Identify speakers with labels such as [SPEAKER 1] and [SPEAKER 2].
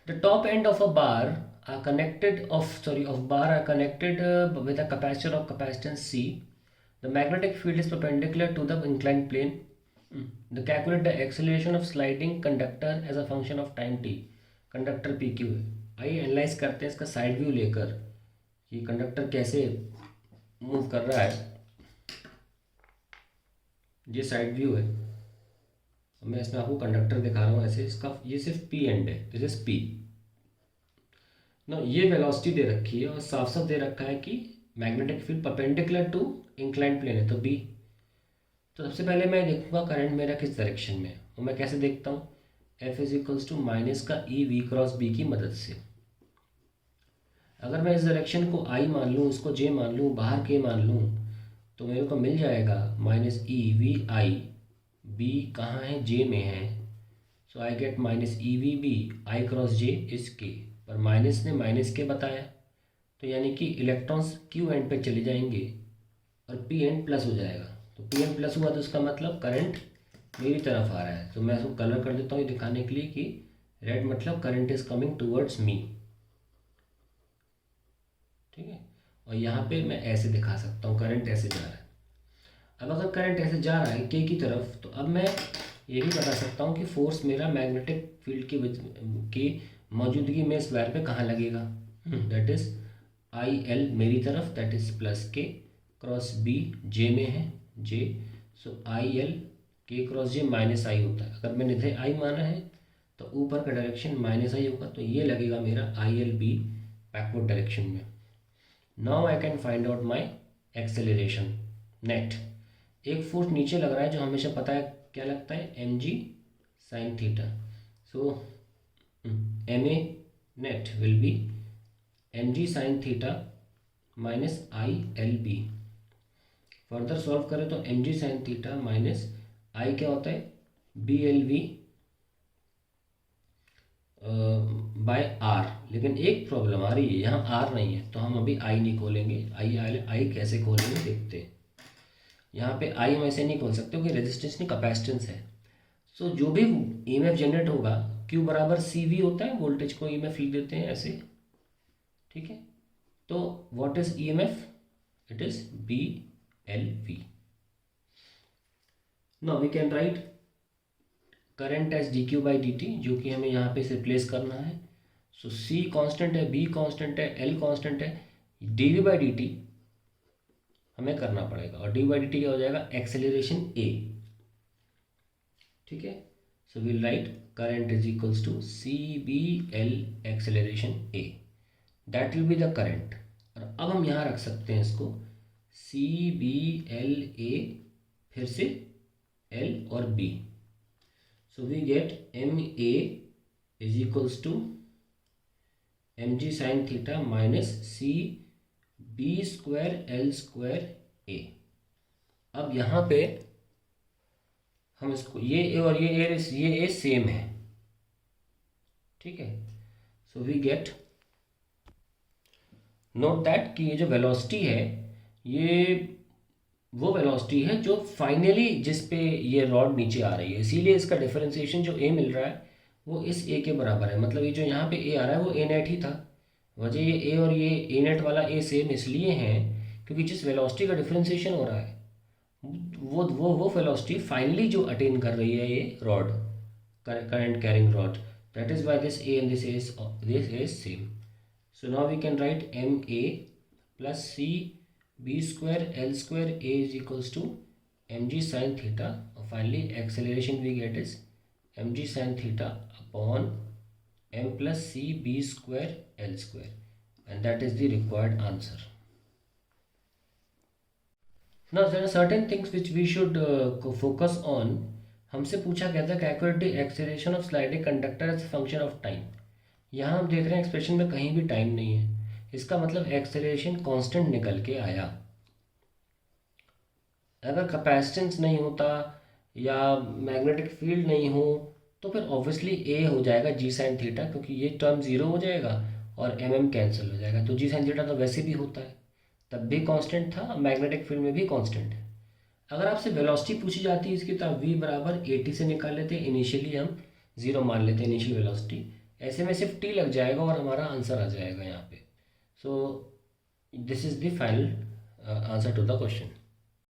[SPEAKER 1] The top end of a bar are connected of bar are connected with a capacitor of capacitance C. The magnetic field is perpendicular to the inclined plane. The calculate the acceleration of sliding conductor as a function of time t. Conductor P Q है. आइए analyse करते हैं इसका side view लेकर कि conductor कैसे move कर रहा है. ये साइड व्यू है. मैं इसमें आपको कंडक्टर दिखा रहा हूँ ऐसे. इसका ये सिर्फ पी एंड है. This is P. ना ये वेलोसिटी दे रखी है और साफ साफ दे रखा है कि magnetic field perpendicular to inclined plane है, तो बी. तो सबसे पहले मैं देखूंगा करंट मेरा किस डायरेक्शन में है. और मैं कैसे देखता हूँ, F is equals to minus का ई वी क्रॉस बी की मदद से. अगर मैं इस डायरेक्शन को आई मान लूँ, इसको जे मान लूँ, बाहर के मान लूँ, तो मेरे को मिल जाएगा minus E V I. B कहाँ है, जे में है. So I get minus E V B I cross J is K. पर माइनस ने माइनस के बताया, तो यानी कि इलेक्ट्रॉन्स क्यू एंड पे चले जाएंगे और पी एंड प्लस हो जाएगा. तो पी एंड प्लस हुआ तो उसका मतलब करंट मेरी तरफ आ रहा है. तो मैं इसको कलर कर देता हूँ ये दिखाने के लिए कि रेड मतलब current is coming towards me. ठीक है. और यहाँ पे मैं ऐसे दिखा सकता हूँ करंट ऐसे जा रहा है. अब अगर करंट ऐसे जा रहा है के की तरफ, तो अब मैं ये भी बता सकता हूँ कि फोर्स मेरा मैग्नेटिक फील्ड की मौजूदगी में इस वायर पे कहाँ लगेगा. दैट इज आई एल मेरी तरफ, दैट इज प्लस के क्रॉस बी जे में है जे. सो आई एल के क्रॉस जे माइनस आई होता है. अगर मैंने इधर आई माना है तो ऊपर का डायरेक्शन माइनस आई होगा, तो ये लगेगा मेरा I L B backward direction में. Now I can find out my acceleration net. एक फोर्स नीचे लग रहा है जो हमेशा पता है क्या लगता है, M G sine theta. So M A net will be M G sine theta minus I L B. Further solve करें तो M G sine theta minus I क्या होता है, B L V by R. लेकिन एक problem आ रही है, यहाँ आर नहीं है, तो हम अभी आई नहीं खोलेंगे. आई कैसे खोलेंगे देखते हैं. यहाँ पे आई हम ऐसे नहीं खोल सकते क्योंकि रेजिस्टेंस नहीं कैपेसिटेंस है. सो जो भी ईएमएफ जनरेट होगा, क्यू बराबर सी वी होता है, वोल्टेज को ईएमएफ लिख देते हैं ऐसे. ठीक है. तो what is EMF, it is B L V. Now we can write current as D Q by D T, जो कि हमें यहाँ पे से रिप्लेस करना है. सो सी कांस्टेंट है, बी कांस्टेंट है, एल कांस्टेंट है. D V by D T हमें करना पड़ेगा, और डी बाई डी टी क्या हो जाएगा, एक्सेलरेशन ए. ठीक है. So will write current is equals to C B L acceleration A. That will be the current. और अब हम यहाँ रख सकते हैं इसको सी बी एल ए, फिर से एल और B. So we get M A is equals to M G sine theta minus C B square L square A. अब यहाँ पे हम इसको ये ए और ये ए सेम है. ठीक है. So we get note that कि ये जो वेलोसिटी है, ये वो वेलोसिटी है जो फाइनली जिस पे ये रॉड नीचे आ रही है. इसीलिए इसका डिफरेंशिएशन जो ए मिल रहा है वो इस ए के बराबर है. मतलब ये जो यहाँ पे ए आ रहा है वो ए नेट ही था. वजह ये ए और ये ए नेट वाला ए सेम इसलिए है क्योंकि जिस वेलोसिटी का डिफरेंशिएशन हो रहा है वो वेलोसिटी फाइनली जो अटेन कर रही है ये rod, current carrying rod. That is why this A and this is same. So now we can write M A plus C B square L square A is equals to M G sine theta. और finally acceleration we get is M G sine theta upon M plus C B square L square. And that is the required answer. Now there are certain things which we should focus on. हमसे पूछा गया था calculate the acceleration of sliding conductor as function of time. यहाँ हम देख रहे हैं expression में कहीं भी टाइम नहीं है. इसका मतलब एक्सेलरेशन कांस्टेंट निकल के आया. अगर कैपेसिटेंस नहीं होता या मैग्नेटिक फील्ड नहीं हो तो फिर ऑब्वियसली ए हो जाएगा जी साइन थीटा, क्योंकि ये टर्म ज़ीरो हो जाएगा और एम एम कैंसिल हो जाएगा. तो जी साइन थीटा तो वैसे भी होता है, तब भी कांस्टेंट था, मैग्नेटिक फील्ड में भी कांस्टेंट है. अगर आपसे वेलोसिटी पूछी जाती है इसकी, तो आप वी बराबर ए टी से निकाल लेते हैं. इनिशियली हम ज़ीरो मान लेते हैं इनिशियल वेलोसिटी. ऐसे में सिर्फ टी लग जाएगा और हमारा आंसर आ जाएगा यहाँ पे। So this is the final answer to the question.